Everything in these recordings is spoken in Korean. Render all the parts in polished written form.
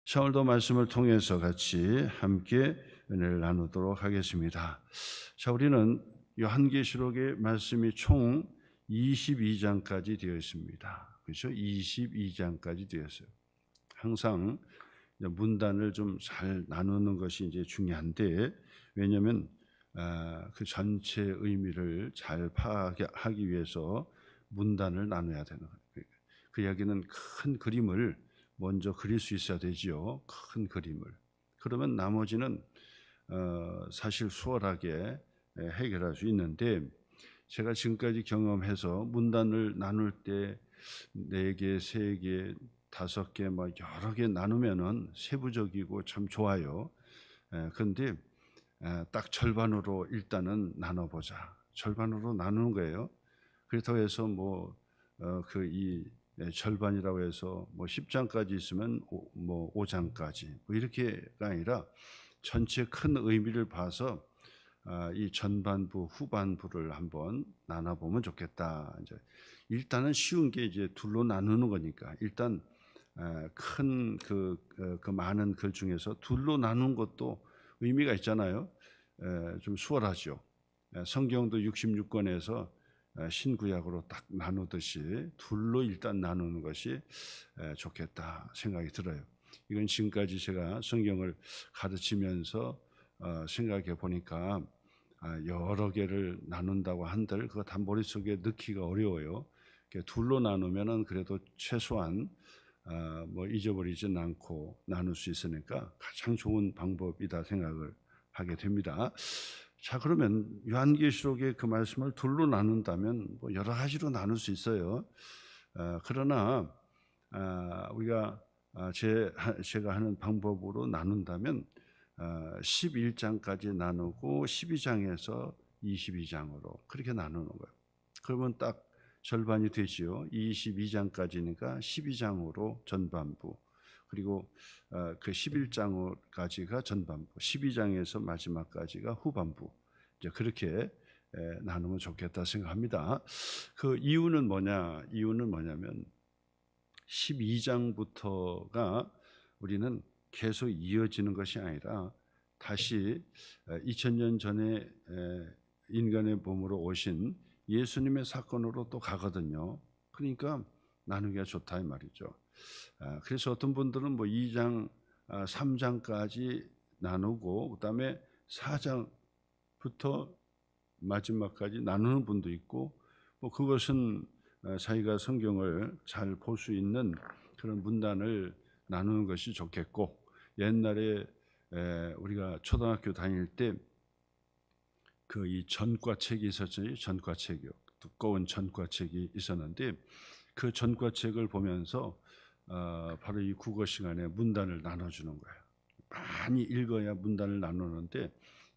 자, 오늘도 말씀을 통해서 같이 함께 은혜를 나누도록 하겠습니다. 자, 우리는 요한계시록의 말씀이 총 22장까지 되어 있습니다. 그렇죠? 22장까지 되어 있어요. 항상 문단을 좀 잘 나누는 것이 이제 중요한데, 왜냐하면 그 전체 의미를 잘 파악하기 위해서 문단을 나눠야 되는 거예요. 그 이야기는 큰 그림을 먼저 그릴 수 있어야 되지요. 큰 그림을. 그러면 나머지는 사실 수월하게 해결할 수 있는데, 제가 지금까지 경험해서 문단을 나눌 때 4개, 3개, 5개 막 여러 개 나누면은 세부적이고 참 좋아요. 그런데 딱 절반으로 일단은 나눠보자. 절반으로 나누는 거예요. 그렇다고 해서 절반이라고 해서 10장까지 있으면 5장까지 이렇게가 아니라 전체 큰 의미를 봐서 이 전반부, 후반부를 한번 나눠보면 좋겠다. 이제 일단은 쉬운 게 이제 둘로 나누는 거니까 일단 큰 그 많은 글 중에서 둘로 나누는 것도 의미가 있잖아요. 좀 수월하죠. 성경도 66권에서 신구약으로 딱 나누듯이 둘로 일단 나누는 것이 좋겠다 생각이 들어요. 이건 지금까지 제가 성경을 가르치면서 생각해 보니까 여러 개를 나눈다고 한들 그거 다 머릿속에 넣기가 어려워요. 둘로 나누면은 그래도 최소한 잊어버리진 않고 나눌 수 있으니까 가장 좋은 방법이다 생각을 하게 됩니다. 자, 그러면 요한계시록의 그 말씀을 둘로 나눈다면 여러 가지로 나눌 수 있어요. 그러나 우리가 제가 하는 방법으로 나눈다면 11장까지 나누고 12장에서 22장으로 그렇게 나누는 거예요. 그러면 딱 절반이 되지요. 22장까지니까 12장으로 전반부, 그리고 그 11장까지가 전반부, 12장에서 마지막까지가 후반부. 이제 그렇게 나누면 좋겠다 생각합니다. 그 이유는 뭐냐면 12장부터가 우리는 계속 이어지는 것이 아니라 다시 2000년 전에 인간의 몸으로 오신 예수님의 사건으로 또 가거든요. 그러니까 나누기가 좋다 이 말이죠. 그래서 어떤 분들은 2장, 3장까지 나누고 그다음에 4장부터 마지막까지 나누는 분도 있고, 그것은 자기가 성경을 잘 볼 수 있는 그런 문단을 나누는 것이 좋겠고, 옛날에 우리가 초등학교 다닐 때 그 이 전과책이 있었죠. 전과책이요. 두꺼운 전과책이 있었는데 그 전과책을 보면서 바로 이 국어 시간에 문단을 나눠주는 거예요. 많이 읽어야 문단을 나누는데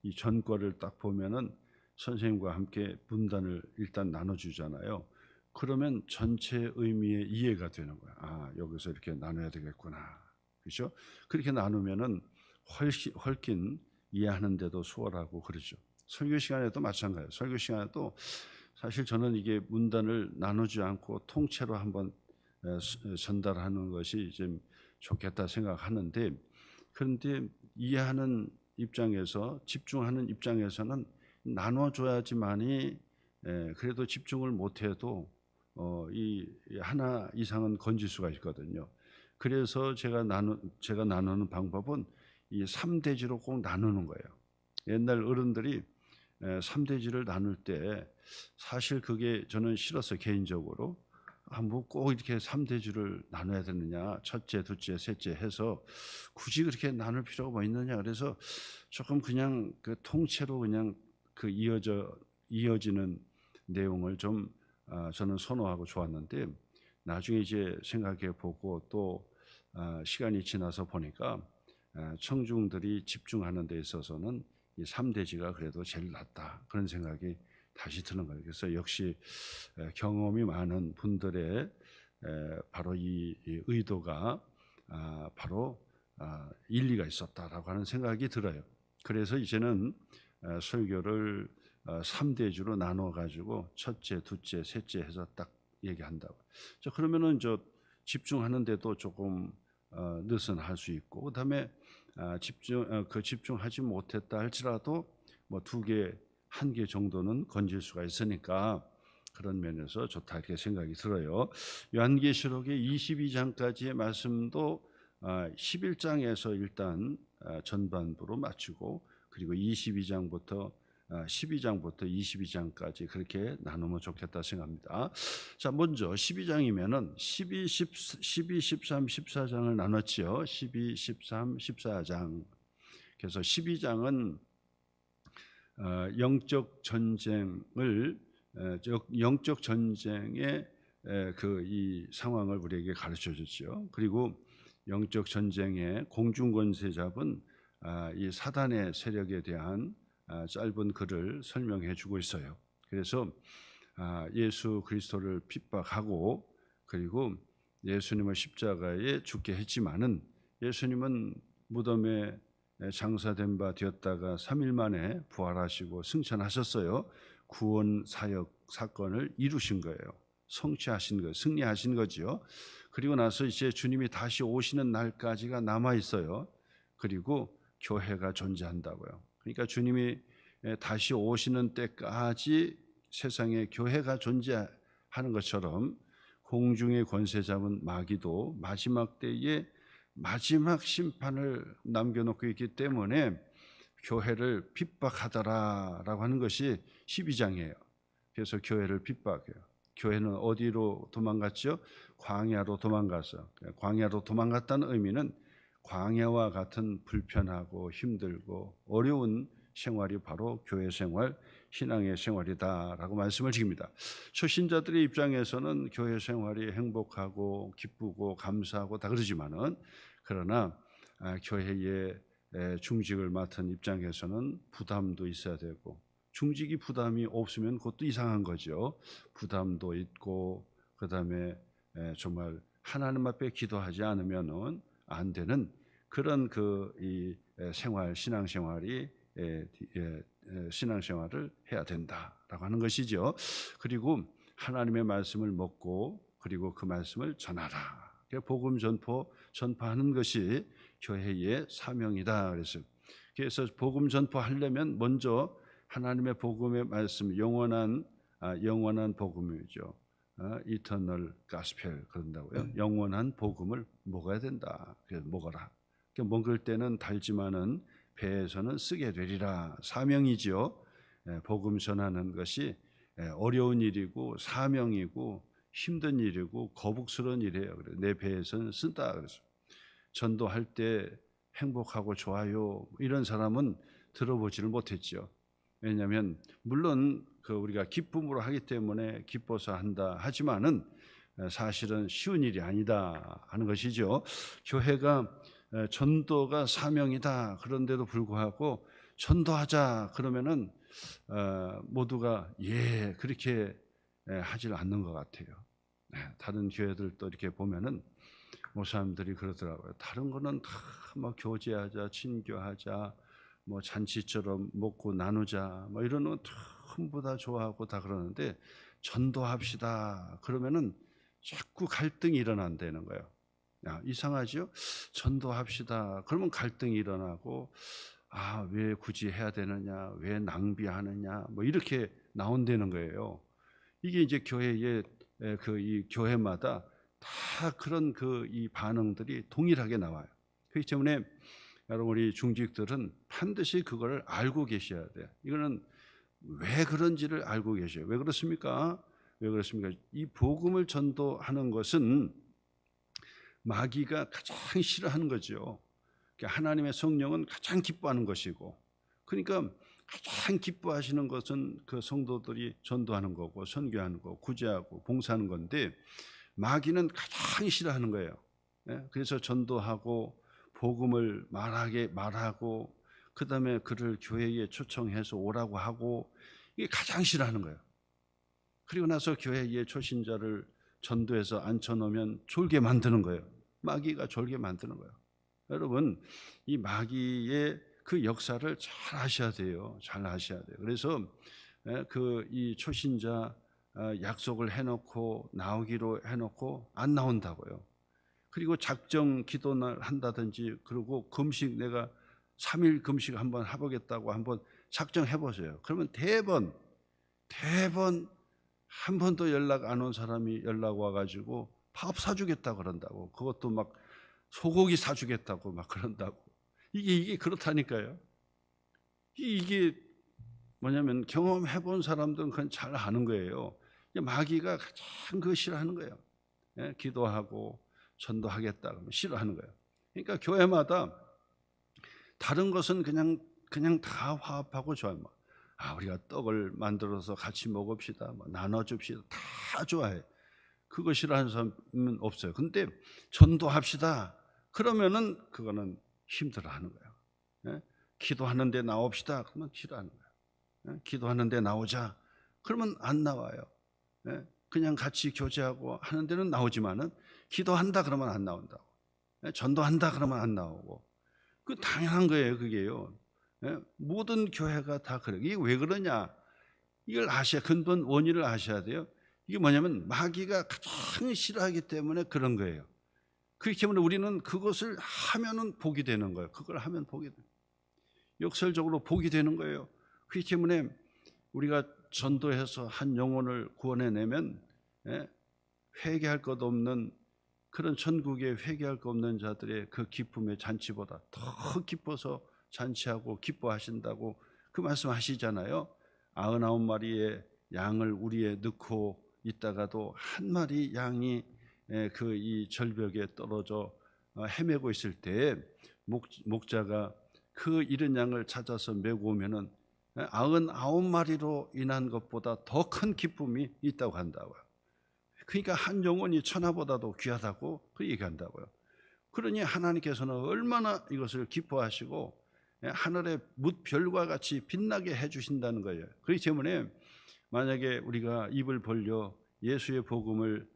이 전과를 딱 보면은 선생님과 함께 문단을 일단 나눠주잖아요. 그러면 전체 의미의 이해가 되는 거야. 여기서 이렇게 나눠야 되겠구나. 그렇죠? 그렇게 나누면은 훨씬 이해하는데도 수월하고 그러죠. 설교 시간에도 마찬가지예요. 설교 시간에도 사실 저는 이게 문단을 나누지 않고 통째로 한번 전달하는 것이 좀 좋겠다 생각하는데, 그런데 이해하는 입장에서, 집중하는 입장에서는 나눠줘야지만이 그래도 집중을 못해도 이 하나 이상은 건질 수가 있거든요. 그래서 제가 나누는 방법은 이 3대지로 꼭 나누는 거예요. 옛날 어른들이 3대지를 나눌 때 사실 그게 저는 싫었어요. 개인적으로. 꼭 이렇게 3대주를 나눠야 되느냐, 첫째, 둘째, 셋째 해서 굳이 그렇게 나눌 필요가 뭐 있느냐. 그래서 조금 그냥 그 통째로 그냥 그 이어지는 내용을 좀 저는 선호하고 좋았는데, 나중에 이제 생각해 보고 또 시간이 지나서 보니까 청중들이 집중하는 데 있어서는 이 3대지가 그래도 제일 낫다, 그런 생각이 다시 드는 거예요. 그래서 역시 경험이 많은 분들의 바로 이 의도가 바로 일리가 있었다라고 하는 생각이 들어요. 그래서 이제는 설교를 3대주로 나눠 가지고 첫째, 둘째, 셋째 해서 딱 얘기한다고. 그러면은 집중하는데도 조금 느슨할 수 있고, 그다음에 집중하지 못했다 할지라도 뭐 2개, 1개 정도는 건질 수가 있으니까 그런 면에서 좋다 이렇게 생각이 들어요. 요한계시록의 22장까지의 말씀도 11장에서 일단 전반부로 마치고, 그리고 12장부터 22장까지 그렇게 나누면 좋겠다 생각합니다. 자, 먼저 12장이면은 12, 13, 14장을 나눴지요. 12, 13, 14장. 그래서 12장은 영적 전쟁의 그 이 상황을 우리에게 가르쳐 줬죠. 그리고 영적 전쟁의 공중 권세 잡은 이 사단의 세력에 대한 짧은 글을 설명해 주고 있어요. 그래서 예수 그리스도를 핍박하고, 그리고 예수님을 십자가에 죽게 했지만은 예수님은 무덤에 장사된 바 되었다가 3일 만에 부활하시고 승천하셨어요. 구원 사역 사건을 이루신 거예요. 성취하신 거, 승리하신 거지요. 그리고 나서 이제 주님이 다시 오시는 날까지가 남아 있어요. 그리고 교회가 존재한다고요. 그러니까 주님이 다시 오시는 때까지 세상에 교회가 존재하는 것처럼 공중의 권세 잡은 마귀도 마지막 때에 마지막 심판을 남겨놓고 있기 때문에 교회를 핍박하더라라고 하는 것이 12장이에요. 그래서 교회를 핍박해요. 교회는 어디로 도망갔죠? 광야로 도망갔어. 광야로 도망갔다는 의미는 광야와 같은 불편하고 힘들고 어려운 생활이 바로 교회 생활, 신앙의 생활이다라고 말씀을 드립니다. 초신자들의 입장에서는 교회 생활이 행복하고 기쁘고 감사하고 다 그러지만은, 그러나 교회의 중직을 맡은 입장에서는 부담도 있어야 되고, 중직이 부담이 없으면 그것도 이상한 거죠. 부담도 있고, 그다음에 정말 하나님 앞에 기도하지 않으면은 안 되는 그런 이 신앙생활을 해야 된다라고 하는 것이죠. 그리고 하나님의 말씀을 먹고, 그리고 그 말씀을 전하라. 복음 전파하는 것이 교회의 사명이다. 그래서 복음 전파하려면 먼저 하나님의 복음의 말씀, 영원한 복음이죠. 이터널 가스펠 그런다고요. 영원한 복음을 먹어야 된다. 그래서 먹어라. 먹을 때는 달지만은 배에서는 쓰게 되리라. 사명이지요. 복음 전하는 것이 어려운 일이고 사명이고 힘든 일이고 거북스러운 일이에요. 내 배에서는 쓴다. 그래서 전도할 때 행복하고 좋아요 이런 사람은 들어보지를 못했죠. 왜냐하면 물론 우리가 기쁨으로 하기 때문에 기뻐서 한다 하지만은 사실은 쉬운 일이 아니다 하는 것이죠. 교회가 전도가 사명이다 그런데도 불구하고 전도하자 그러면은 모두가 그렇게 하질 않는 것 같아요. 다른 교회들도 이렇게 보면은 목사님들이 그러더라고요. 다른 거는 다 뭐 교제하자, 친교하자, 뭐 잔치처럼 먹고 나누자, 뭐 이런 거 전부 다 좋아하고 다 그러는데 전도합시다 그러면은 자꾸 갈등이 일어난다는 거예요. 이상하죠? 전도합시다 그러면 갈등이 일어나고, 왜 굳이 해야 되느냐, 왜 낭비하느냐, 뭐 이렇게 나온다는 거예요. 이게 이제 교회의 이 교회마다 다 그런 이 반응들이 동일하게 나와요. 그렇기 때문에 여러분 우리 중직들은 반드시 그걸 알고 계셔야 돼요. 이거는 왜 그런지를 알고 계셔요. 왜 그렇습니까? 이 복음을 전도하는 것은 마귀가 가장 싫어하는 거죠. 하나님의 성령은 가장 기뻐하는 것이고, 그러니까 가장 기뻐하시는 것은 그 성도들이 전도하는 거고 선교하는 거, 구제하고 봉사하는 건데, 마귀는 가장 싫어하는 거예요. 그래서 전도하고 복음을 말하고 그다음에 그를 교회에 초청해서 오라고 하고, 이게 가장 싫어하는 거예요. 그리고 나서 교회에 초신자를 전도해서 앉혀놓으면 졸게 만드는 거예요. 마귀가 졸게 만드는 거예요. 여러분 이 마귀의 그 역사를 잘 아셔야 돼요. 잘 아셔야 돼요. 그래서 이 초신자 약속을 해놓고 나오기로 해놓고 안 나온다고요. 그리고 작정 기도를 한다든지, 그리고 금식 내가 3일 금식 한번 해보겠다고 한번 작정해 보세요. 그러면 대번 한 번도 연락 안 온 사람이 연락 와가지고 밥 사주겠다 그런다고, 그것도 막 소고기 사주겠다고 막 그런다고. 이게 그렇다니까요. 이게 뭐냐면 경험해 본 사람들은 그건 잘 아는 거예요. 마귀가 가장 그거 싫어하는 거예요. 예? 기도하고 전도하겠다 그러면 싫어하는 거예요. 그러니까 교회마다 다른 것은 그냥 다 화합하고 좋아요. 우리가 떡을 만들어서 같이 먹읍시다, 나눠줍시다, 다 좋아해. 그거 싫어하는 사람은 없어요. 근데 전도합시다 그러면은 그거는 힘들어하는 거예요. 예? 기도하는데 나옵시다 그러면 싫어하는 거예요. 예? 기도하는데 나오자 그러면 안 나와요. 예? 그냥 같이 교제하고 하는 데는 나오지만은 기도한다 그러면 안 나온다고. 예? 전도한다 그러면 안 나오고. 그 당연한 거예요, 그게요. 예? 모든 교회가 다 그래요. 이게 왜 그러냐? 이걸 아셔야, 근본 원인을 아셔야 돼요. 이게 뭐냐면 마귀가 가장 싫어하기 때문에 그런 거예요. 그렇기 때문에 우리는 그것을 하면은 복이 되는 거예요. 그걸 하면 복이 돼요. 역설적으로 복이 되는 거예요. 그렇기 때문에 우리가 전도해서 한 영혼을 구원해내면, 예? 회개할 것 없는 그런 천국에 회개할 것 없는 자들의 그 기쁨의 잔치보다 더 기뻐서 잔치하고 기뻐하신다고 그 말씀하시잖아요. 99마리의 양을 우리에 넣고 있다가도 한 마리 양이 그 이 절벽에 떨어져 헤매고 있을 때 목자가 그 잃은 양을 찾아서 메고 오면은 99마리로 인한 것보다 더 큰 기쁨이 있다고 한다고요. 그러니까 한 영혼이 천하보다도 귀하다고 그 얘기한다고요. 그러니 하나님께서는 얼마나 이것을 기뻐하시고 하늘의 뭇별과 같이 빛나게 해주신다는 거예요. 그렇기 때문에 만약에 우리가 입을 벌려 예수의 복음을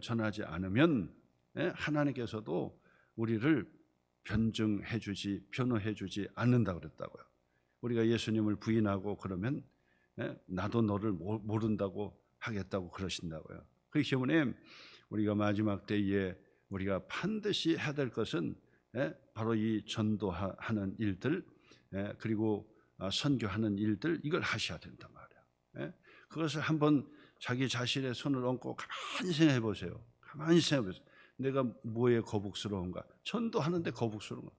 전하지 않으면 하나님께서도 우리를 변호해 주지 않는다고 그랬다고요. 우리가 예수님을 부인하고 그러면 나도 너를 모른다고 하겠다고 그러신다고요. 그렇기 때문에 우리가 마지막 때에 우리가 반드시 해야 될 것은 바로 이 전도하는 일들, 그리고 선교하는 일들, 이걸 하셔야 된단 말이에요. 그것을 한번 자기 자신의 손을 얹고 가만히 생각해 보세요. 가만히 생각해 보세요. 내가 뭐에 거북스러운가? 전도하는데 거북스러운 거,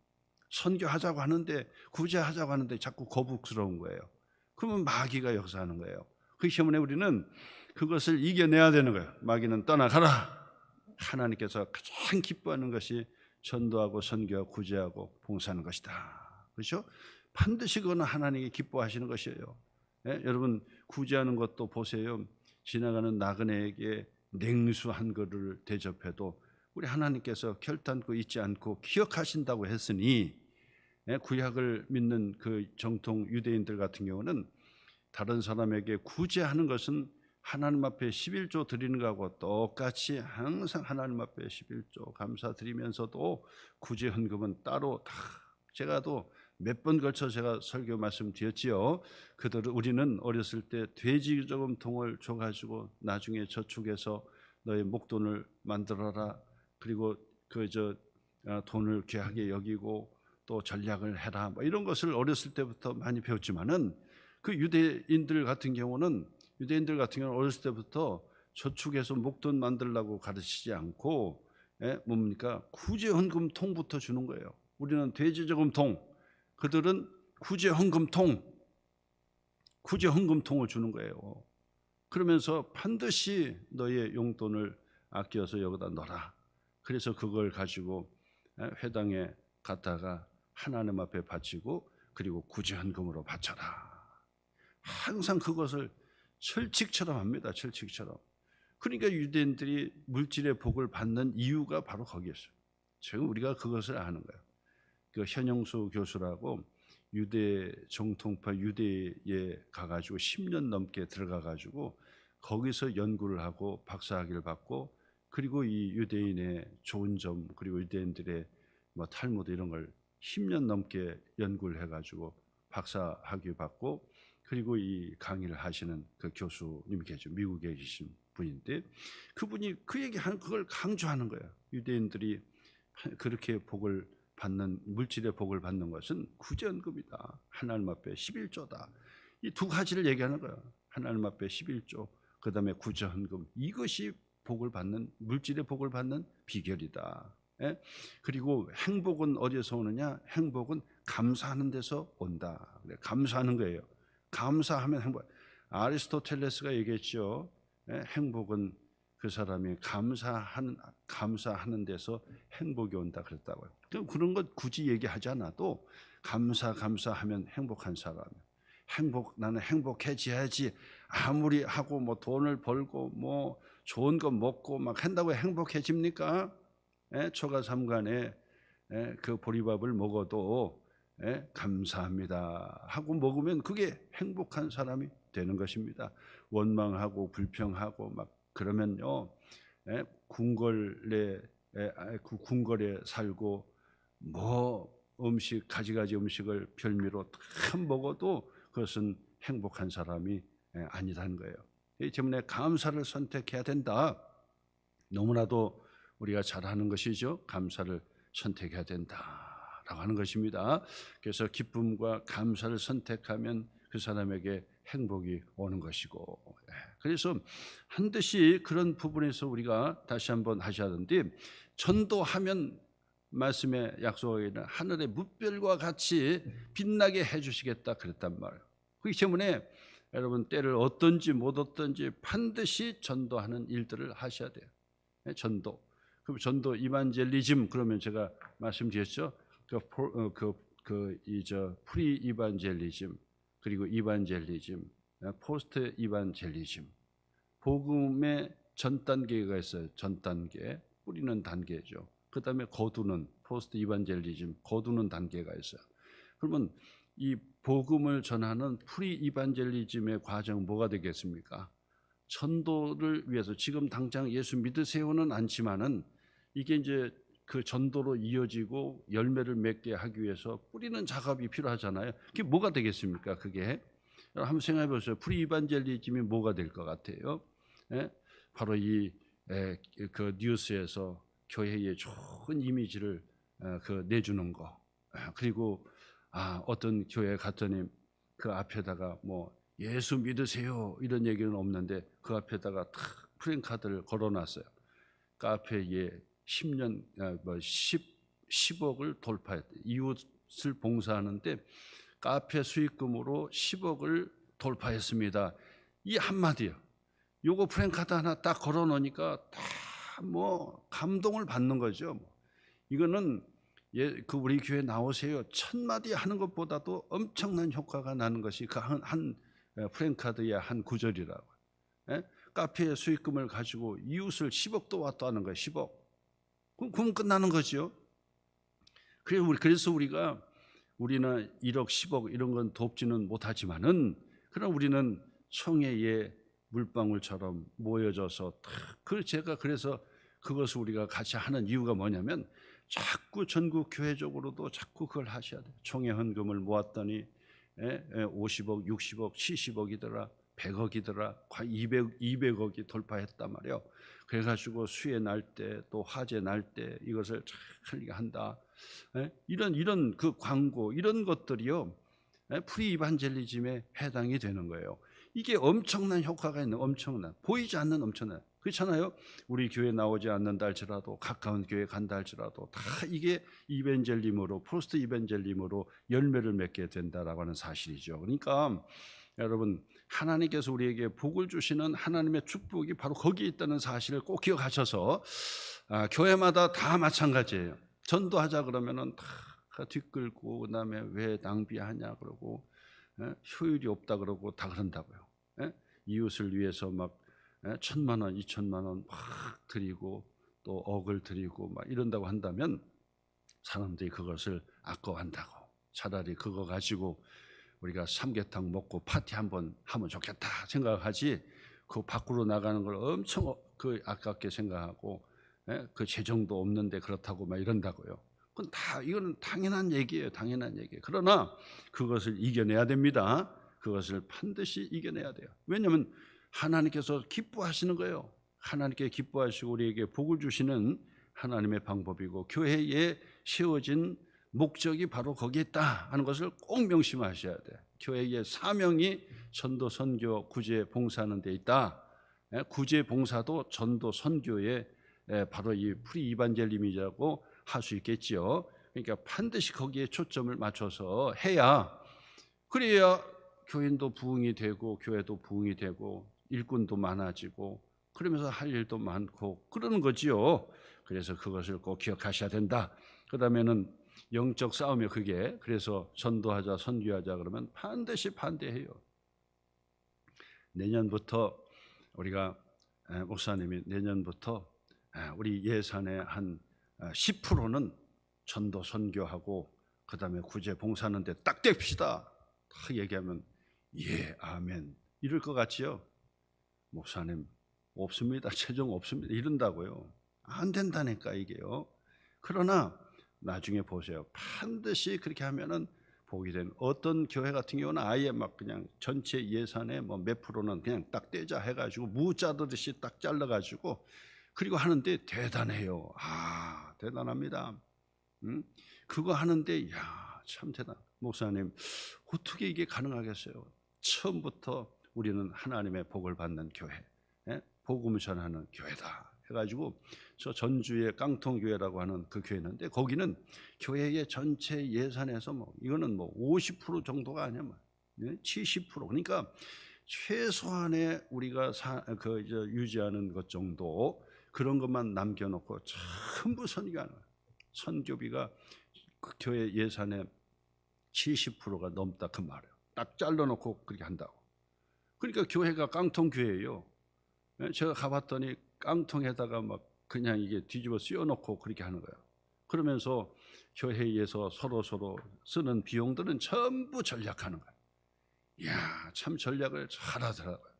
선교하자고 하는데, 구제하자고 하는데 자꾸 거북스러운 거예요. 그러면 마귀가 역사하는 거예요. 그렇기 때문에 우리는 그것을 이겨내야 되는 거예요. 마귀는 떠나가라. 하나님께서 가장 기뻐하는 것이 전도하고 선교하고 구제하고 봉사하는 것이다. 그렇죠? 반드시 그거는 하나님이 기뻐하시는 것이에요. 여러분 구제하는 것도 보세요. 지나가는 나그네에게 냉수 한 그릇을 대접해도 우리 하나님께서 결단코 잊지 않고 기억하신다고 했으니, 구약을 믿는 그 정통 유대인들 같은 경우는 다른 사람에게 구제하는 것은 하나님 앞에 11조 드리는 것하고 똑같이 항상 하나님 앞에 11조 감사드리면서도 구제 헌금은 따로 다, 제가 또 몇 번 걸쳐 제가 설교 말씀드렸지요. 우리는 어렸을 때 돼지 저금통을 줘가지고 나중에 저축해서 너의 목돈을 만들어라, 그리고 돈을 귀하게 여기고 또 전략을 해라, 이런 것을 어렸을 때부터 많이 배웠지만은 그 유대인들 같은 경우는 어렸을 때부터 저축해서 목돈 만들라고 가르치지 않고 뭡니까? 구제헌금통부터 주는 거예요. 우리는 돼지저금통, 그들은 구제헌금통을 주는 거예요. 그러면서 반드시 너의 용돈을 아껴서 여기다 넣어라. 그래서 그걸 가지고 회당에 갔다가 하나님 앞에 바치고 그리고 구제헌금으로 바쳐라. 항상 그것을 철칙처럼 합니다. 철칙처럼. 그러니까 유대인들이 물질의 복을 받는 이유가 바로 거기였어요. 지금 우리가 그것을 아는 거예요. 그 현영수 교수라고 유대 정통파 유대에 가가지고 10년 넘게 들어가가지고 거기서 연구를 하고 박사학위를 받고, 그리고 이 유대인의 좋은 점, 그리고 유대인들의 탈무드 이런 걸 10년 넘게 연구를 해가지고 박사학위 받고, 그리고 이 강의를 하시는 그 교수님이 계시죠. 미국에 계신. 분인데 그분이 그 얘기하는 그걸 강조하는 거예요. 유대인들이 그렇게 복을 받는 물질의 복을 받는 것은 구제헌금이다. 하나님 앞에 11조다. 이 두 가지를 얘기하는 거예요. 하나님 앞에 11조, 그다음에 구제헌금. 이것이 복을 받는 물질의 복을 받는 비결이다. 예? 그리고 행복은 어디서 오느냐? 행복은 감사하는 데서 온다. 감사하는 거예요. 감사하면 행복. 아리스토텔레스가 얘기했죠. 예? 행복은 그 사람이 감사하는 데서 행복이 온다 그랬다고요. 그런 것 굳이 얘기하지 않아도 감사하면 행복한 사람. 나는 행복해져야지. 아무리 하고 뭐 돈을 벌고 뭐 좋은 거 먹고 막 한다고 행복해집니까? 초가삼간에 그 보리밥을 먹어도 감사합니다 하고 먹으면 그게 행복한 사람이 되는 것입니다. 원망하고 불평하고 막 그러면요, 궁궐에 살고 뭐 음식 가지가지 음식을 별미로 다 먹어도 그것은 행복한 사람이 아니라는 거예요. 이 때문에 감사를 선택해야 된다. 너무나도 우리가 잘하는 것이죠. 감사를 선택해야 된다라고 하는 것입니다. 그래서 기쁨과 감사를 선택하면 그 사람에게 행복이 오는 것이고, 그래서 반드시 그런 부분에서 우리가 다시 한번 하셔야 하는데, 전도하면 말씀에 약속하기는 하늘의 무별과 같이 빛나게 해주시겠다 그랬단 말이에요. 그렇기 때문에 여러분 때를 얻든지 못 얻든지 반드시 전도하는 일들을 하셔야 돼요. 전도. 그럼 전도 이반젤리즘 그러면 제가 말씀드렸죠. 프리 이반젤리즘 그리고 이반젤리즘, 포스트 이반젤리즘. 복음의 전 단계가 있어요. 전 단계, 뿌리는 단계죠. 그다음에 거두는 포스트 이반젤리즘, 거두는 단계가 있어요. 그러면 이 복음을 전하는 프리 이반젤리즘의 과정 뭐가 되겠습니까? 전도를 위해서 지금 당장 예수 믿으세요는 않지만은 이게 이제 그 전도로 이어지고 열매를 맺게 하기 위해서 뿌리는 작업이 필요하잖아요. 그게 뭐가 되겠습니까? 그게 한번 생각해 보세요. 프리 이반젤리즘이 뭐가 될 것 같아요? 바로 그 뉴스에서 교회의 좋은 이미지를 내주는 거. 그리고 어떤 교회 갔더니 그 앞에다가 뭐 예수 믿으세요 이런 얘기는 없는데 그 앞에다가 탁 프랭카드를 걸어놨어요. 카페에 10억을 돌파했대. 이웃을 봉사하는데 카페 수익금으로 10억을 돌파했습니다. 이 한마디요. 요거 프랭카드 하나 딱 걸어놓으니까 다 뭐 감동을 받는 거죠. 이거는 그 우리 교회 나오세요 1000마디 하는 것보다도 엄청난 효과가 나는 것이 그 한 프랭카드의 한 구절이라고. 카페의 수익금을 가지고 이웃을 10억도 왔다 하는 거예요. 10억. 그럼 끝나는 거죠. 그래서 우리는 1억 10억 이런 건 돕지는 못하지만은 그럼 우리는 청해의 물방울처럼 모여져서 제가 그래서 그것을 우리가 같이 하는 이유가 뭐냐면 자꾸 전국 교회적으로도 자꾸 그걸 하셔야 돼요. 총회 헌금을 모았더니 50억, 60억, 70억이더라, 100억이더라, 200억이 돌파했단 말이에요. 그래가지고 수해 날 때 또 화재 날 때 이것을 잘 한다. 이런 그 광고 이런 것들이요 프리 이반젤리즘에 해당이 되는 거예요. 이게 엄청난 효과가 있는 보이지 않는 엄청난 그렇잖아요. 우리 교회 나오지 않는다 할지라도 가까운 교회 간다 할지라도 다 이게 이벤젤림으로 포스트 이벤젤림으로 열매를 맺게 된다라고 하는 사실이죠. 그러니까 여러분 하나님께서 우리에게 복을 주시는 하나님의 축복이 바로 거기에 있다는 사실을 꼭 기억하셔서 교회마다 다 마찬가지예요. 전도하자 그러면은 다 뒷끌고 그다음에 왜 낭비하냐 그러고 효율이 없다 그러고 다 그런다고요. 이웃을 위해서 막 1000만 원, 2000만 원 막 드리고 또 억을 드리고 막 이런다고 한다면 사람들이 그것을 아까워한다고. 차라리 그거 가지고 우리가 삼계탕 먹고 파티 한번 하면 좋겠다 생각하지 그 밖으로 나가는 걸 엄청 아깝게 생각하고 그 재정도 없는데 그렇다고 막 이런다고요. 이거는 당연한 얘기예요. 당연한 얘기예요. 그러나 그것을 이겨내야 됩니다. 그것을 반드시 이겨내야 돼요. 왜냐하면 하나님께서 기뻐하시는 거예요. 하나님께 기뻐하시고 우리에게 복을 주시는 하나님의 방법이고 교회에 세워진 목적이 바로 거기에 있다 하는 것을 꼭 명심하셔야 돼. 교회의 사명이 전도, 선교, 구제, 봉사하는 데 있다. 구제, 봉사도 전도, 선교에 바로 이 프리 이반젤리즘이라고 할 수 있겠지요. 그러니까 반드시 거기에 초점을 맞춰서 해야, 그래야 교인도 부흥이 되고 교회도 부흥이 되고 일꾼도 많아지고 그러면서 할 일도 많고 그러는 거지요. 그래서 그것을 꼭 기억하셔야 된다. 그다음에는 영적 싸움이 그게, 그래서 전도하자 선교하자 그러면 반드시 반대해요. 내년부터 우리가 목사님이 내년부터 우리 예산의 한 10%는 전도 선교하고 그다음에 구제 봉사하는 데 딱 댑시다. 딱 얘기하면 예 아멘 이럴 것 같지요. 목사님 없습니다. 재정 없습니다. 이런다고요. 안 된다니까 이게요. 그러나 나중에 보세요. 반드시 그렇게 하면은 복이 되는, 어떤 교회 같은 경우는 아예 막 그냥 전체 예산의 뭐 몇 프로는 그냥 딱 떼자 해가지고 무 자르듯이 딱 잘라가지고 그리고 하는데 대단해요. 아 대단합니다. 그거 하는데 야 참 대단. 목사님 어떻게 이게 가능하겠어요? 처음부터 우리는 하나님의 복을 받는 교회, 복음을 전하는 교회다 해가지고 저 전주의 깡통교회라고 하는 그 교회인데 거기는 교회의 전체 예산에서 뭐 이거는 뭐 50% 정도가 아니야, 70%. 그러니까 최소한의 우리가 유지하는 것 정도 그런 것만 남겨놓고 전부 선교하는 거예요. 선교비가 그 교회 예산의 70%가 넘다 그 말이에요. 딱 잘라놓고 그렇게 한다고. 그러니까 교회가 깡통교회예요. 제가 가봤더니 깡통에다가 막 그냥 이게 뒤집어 씌워놓고 그렇게 하는 거예요. 그러면서 교회에서 서로 쓰는 비용들은 전부 전략하는 거예요. 이야 참 전략을 잘하더라고요.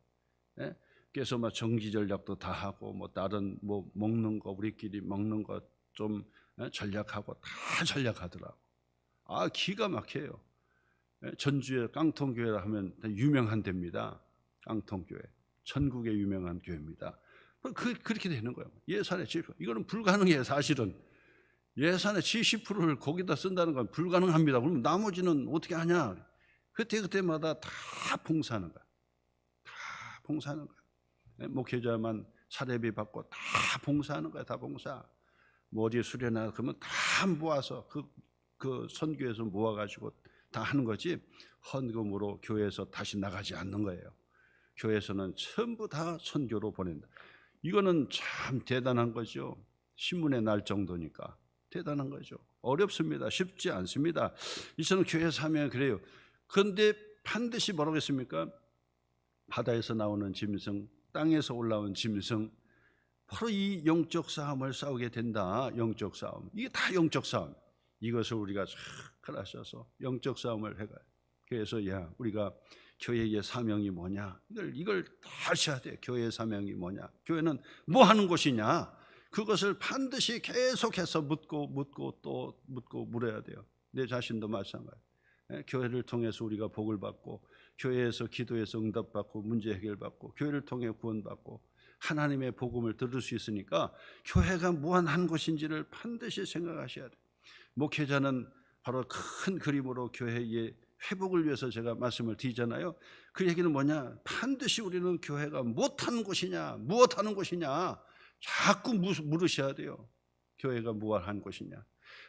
그래서 막 정기 전략도 다 하고 뭐 다른 뭐 먹는 거 우리끼리 먹는 거 좀 전략하고 다 전략하더라고. 아 기가 막혀요. 전주에 깡통교회라 하면 유명한 데입니다. 깡통교회 전국에 유명한 교회입니다. 그렇게 되는 거예요. 예산의 70%. 이거는 불가능해요. 사실은 예산의 70%를 거기다 쓴다는 건 불가능합니다. 그럼 나머지는 어떻게 하냐? 그때마다 다 봉사하는 거야. 다 봉사하는 거야. 목회자만 사례비 받고 다 봉사하는 거야. 다 봉사. 뭐 어디 수련회 그러면 다 모아서 그 선교에서 모아가지고 다 하는 거지 헌금으로 교회에서 다시 나가지 않는 거예요. 교회에서는 전부 다 선교로 보낸다. 이거는 참 대단한 거죠. 신문에 날 정도니까 대단한 거죠. 어렵습니다. 쉽지 않습니다. 이처럼 교회 사명이 그래요. 그런데 반드시 뭐라고 했습니까? 바다에서 나오는 짐승, 땅에서 올라온 짐승, 바로 이 영적 싸움을 싸우게 된다. 영적 싸움. 이게 다 영적 싸움. 이것을 우리가 잘 하셔서 영적 싸움을 해가요. 그래서 우리가 교회의 사명이 뭐냐? 이걸 다 하셔야 돼요. 교회의 사명이 뭐냐? 교회는 뭐 하는 곳이냐? 그것을 반드시 계속해서 묻고 또 묻고 물어야 돼요. 내 자신도 마찬가지. 교회를 통해서 우리가 복을 받고 교회에서 기도해서 응답받고 문제 해결받고 교회를 통해 구원받고 하나님의 복음을 들을 수 있으니까 교회가 무한한 것인지를 반드시 생각하셔야 돼요. 목회자는 바로 큰 그림으로 교회의 회복을 위해서 제가 말씀을 드리잖아요. 그 얘기는 뭐냐? 반드시 우리는 교회가 못하는 곳이냐, 무엇하는 곳이냐 자꾸 물으셔야 돼요. 교회가 무엇한 곳이냐,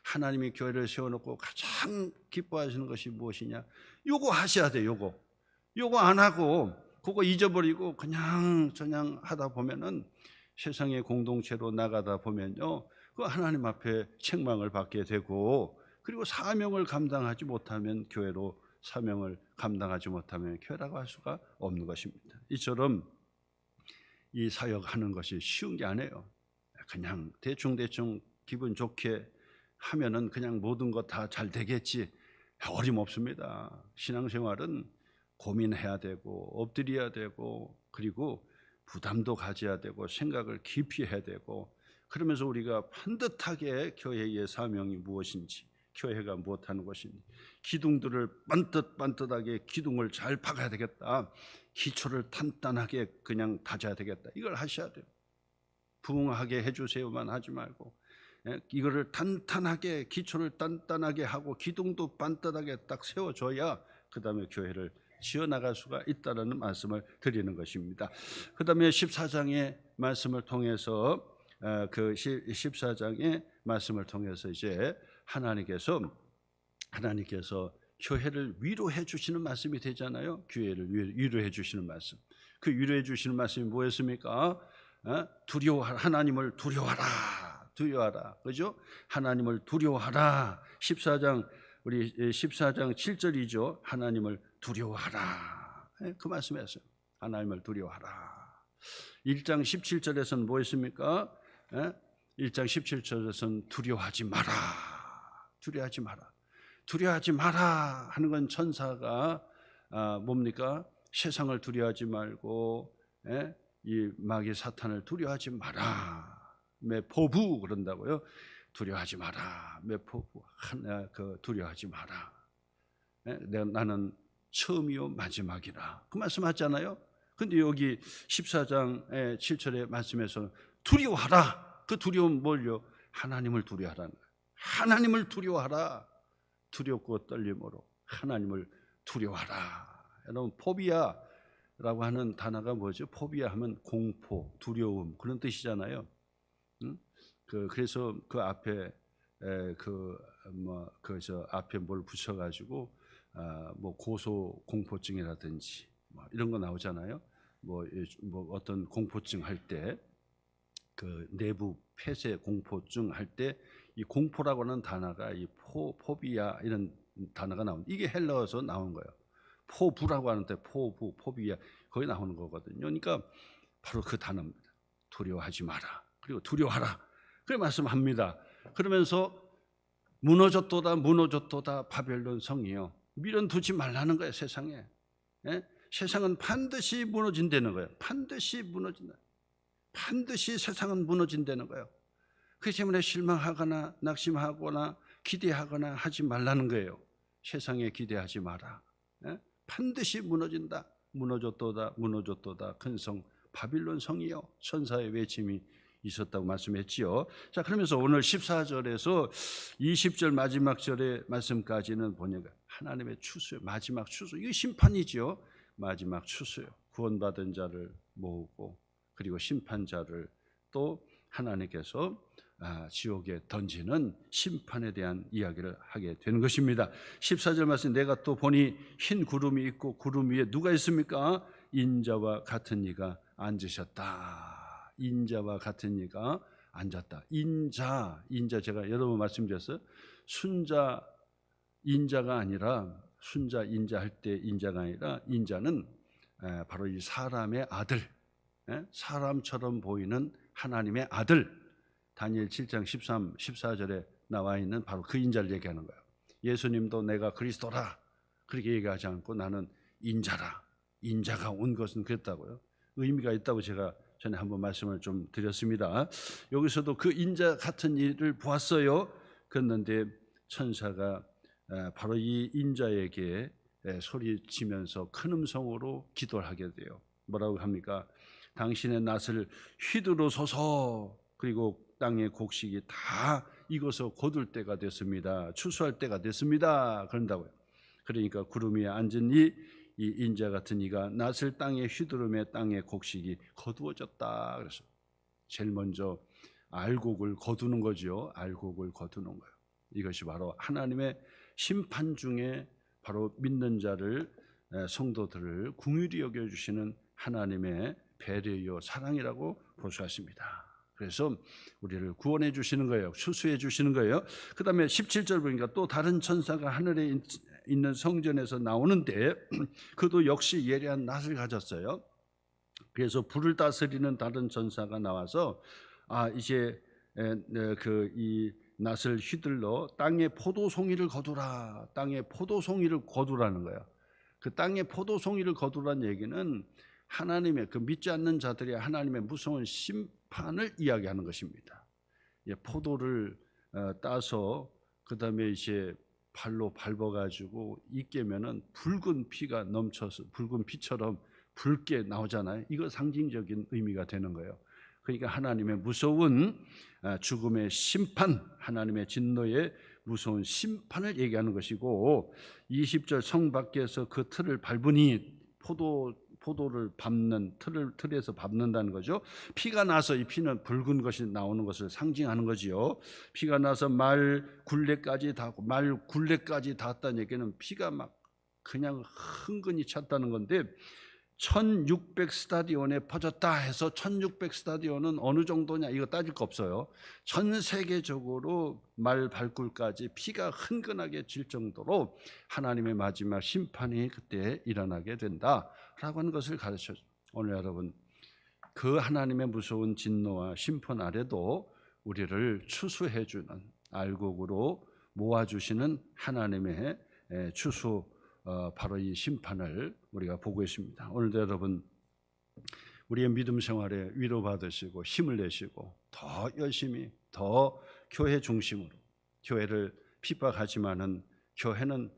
하나님이 교회를 세워놓고 가장 기뻐하시는 것이 무엇이냐, 요거 하셔야 돼요. 요거 안 하고 그거 잊어버리고 그냥 하다 보면은 세상의 공동체로 나가다 보면요, 그 하나님 앞에 책망을 받게 되고, 그리고 사명을 감당하지 못하면 교회로 사명을 감당하지 못하면 교회라고 할 수가 없는 것입니다. 이처럼 이 사역하는 것이 쉬운 게 아니에요. 그냥 대충 기분 좋게 하면은 그냥 모든 거 다 잘 되겠지, 어림없습니다. 신앙생활은 고민해야 되고 엎드려야 되고 그리고 부담도 가져야 되고 생각을 깊이 해야 되고, 그러면서 우리가 반듯하게 교회의 사명이 무엇인지 교회가 무엇하는 것이니 기둥들을 반듯반듯하게 기둥을 잘 박아야 되겠다. 기초를 단단하게 그냥 다져야 되겠다. 이걸 하셔야 돼요. 부흥하게 해주세요만 하지 말고 이거를 단단하게 기초를 단단하게 하고 기둥도 반듯하게 딱 세워줘야 그 다음에 교회를 지어나갈 수가 있다는 말씀을 드리는 것입니다. 그 다음에 14장의 말씀을 통해서 그 14장의 말씀을 통해서 이제 하나님께서 교회를 위로해 주시는 말씀이 되잖아요. 교회를 위로해 주시는 말씀. 그 위로해 주시는 말씀이 뭐였습니까? 하나님을 두려워하라. 그죠? 하나님을 두려워하라. 14장 7절이죠. 하나님을 두려워하라. 그 말씀이었어요. 하나님을 두려워하라. 1장 17절에서는 뭐였습니까? 1장 17절에서는 두려워하지 마라 하는 건 천사가 뭡니까? 세상을 두려워하지 말고 이 마귀 사탄을 두려워하지 마라. 매포부 그런다고요. 두려워하지 마라. 매포부 두려워하지 마라. 나는 처음이요 마지막이라. 그 말씀하잖아요. 근데 여기 14장 7절의 말씀에서는 두려워하라. 그 두려움 뭘요? 하나님을 두려워하라는 거예요. 하나님을 두려워하라. 두렵고 떨림으로 하나님을 두려워하라. 여러분 포비아라고 하는 단어가 뭐죠? 포비아 하면 공포, 두려움 그런 뜻이잖아요. 그래서 그 앞에 저 앞에 뭘 붙여가지고 뭐 고소 공포증이라든지 뭐 이런 거 나오잖아요. 뭐 어떤 공포증 할 때 그 내부 폐쇄 공포증 할 때 이 공포라고 하는 단어가 이 포비아 이런 단어가 나옵니다. 이게 헬라어에서 나온 거예요. 포부라고 하는데 포비아 거기 나오는 거거든요. 그러니까 바로 그 단어입니다. 두려워하지 마라. 그리고 두려워하라. 그렇게 말씀합니다. 그러면서 무너졌도다 바벨론 성이요. 밀어두지 말라는 거예요. 세상에. 세상은 반드시 무너진다는 거예요. 반드시 무너진다. 반드시 세상은 무너진다는 거예요. 그렇기 때문에 실망하거나 낙심하거나 기대하거나 하지 말라는 거예요. 세상에 기대하지 마라. 반드시 무너진다. 무너졌도다 큰 성 바빌론 성이요. 천사의 외침이 있었다고 말씀했지요. 자, 그러면서 오늘 14절에서 20절 마지막 절의 말씀까지는 보니까 하나님의 추수요. 마지막 추수. 이거 심판이죠. 마지막 추수요. 구원받은 자를 모으고 그리고 심판자를 또 하나님께서 지옥에 던지는 심판에 대한 이야기를 하게 되는 것입니다. 14절 말씀 내가 또 보니 흰 구름이 있고 구름 위에 누가 있습니까? 인자와 같은 이가 앉으셨다. 인자와 같은 이가 앉았다. 인자 제가 여러 번 말씀드렸어요. 순자 인자가 아니라 순자 인자 할 때 인자가 아니라 인자는 바로 이 사람의 아들, 사람처럼 보이는 하나님의 아들. 다니엘 7장 13, 14절에 나와 있는 바로 그 인자를 얘기하는 거예요. 예수님도 내가 그리스도라 그렇게 얘기하지 않고 나는 인자라. 인자가 온 것은 그랬다고요. 의미가 있다고 제가 전에 한번 말씀을 좀 드렸습니다. 여기서도 그 인자 같은 일을 보았어요. 그랬는데 천사가 바로 이 인자에게 소리치면서 큰 음성으로 기도를 하게 돼요. 뭐라고 합니까? 당신의 낫을 휘두르소서. 그리고 땅의 곡식이 다 익어서 거둘 때가 됐습니다. 추수할 때가 됐습니다. 그런다고요. 그러니까 구름 위에 앉은 이 인자 같은 이가 낫을 땅에 휘두르며 땅의 곡식이 거두어졌다. 그래서 제일 먼저 알곡을 거두는 거죠. 알곡을 거두는 거예요. 이것이 바로 하나님의 심판 중에 바로 믿는 자를 성도들을 긍휼히 여겨주시는 하나님의 배려요 사랑이라고 볼 수 있습니다. 그래서 우리를 구원해 주시는 거예요. 추수해 주시는 거예요. 그 다음에 17절 보니까 또 다른 천사가 하늘에 있는 성전에서 나오는데 그도 역시 예리한 낫을 가졌어요. 그래서 불을 다스리는 다른 천사가 나와서 이제 이 낫을 휘둘러 땅에 포도송이를 거두라. 땅에 포도송이를 거두라는 거예요. 그 땅에 포도송이를 거두라는 얘기는 하나님의 그 믿지 않는 자들이 하나님의 무서운 심판을 이야기하는 것입니다. 포도를 따서 그다음에 이제 발로 밟아가지고 이 깨면은 붉은 피가 넘쳐서 붉은 피처럼 붉게 나오잖아요. 이거 상징적인 의미가 되는 거예요. 그러니까 하나님의 무서운 죽음의 심판, 하나님의 진노의 무서운 심판을 얘기하는 것이고, 20절 성 밖에서 그 틀을 밟으니 포도를 밟는 틀에서 밟는다는 거죠. 피가 나서 이 피는 붉은 것이 나오는 것을 상징하는 거지요. 피가 나서 말 굴레까지 닿고, 말 굴레까지 닿았다는 얘기는 피가 막 그냥 흥건히 찼다는 건데, 1600 스타디온에 퍼졌다 해서 1600 스타디온은 어느 정도냐 이거 따질 거 없어요. 전 세계적으로 말 발굴까지 피가 흥건하게 질 정도로 하나님의 마지막 심판이 그때 일어나게 된다라고 하는 것을 가르쳐줘. 오늘 여러분, 그 하나님의 무서운 진노와 심판 아래도 우리를 추수해주는, 알곡으로 모아주시는 하나님의 추수, 바로 이 심판을 우리가 보고 있습니다. 오늘도 여러분, 우리의 믿음 생활에 위로받으시고 힘을 내시고 더 열심히, 더 교회 중심으로, 교회를 핍박하지만은 교회는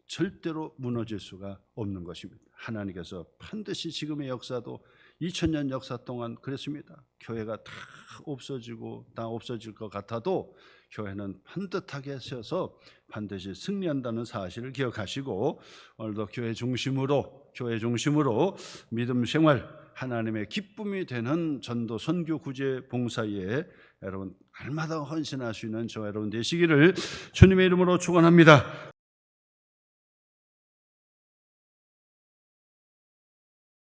절대로 무너질 수가 없는 것입니다. 하나님께서 반드시 지금의 역사도 2000년 역사 동안 그랬습니다. 교회가 다 없어질 것 같아도 교회는 반듯하게 서서 반드시 승리한다는 사실을 기억하시고, 오늘도 교회 중심으로 믿음 생활, 하나님의 기쁨이 되는 전도, 선교, 구제, 봉사에 여러분 날마다 헌신할 수 있는 저와 여러분 되시기를 주님의 이름으로 축원합니다.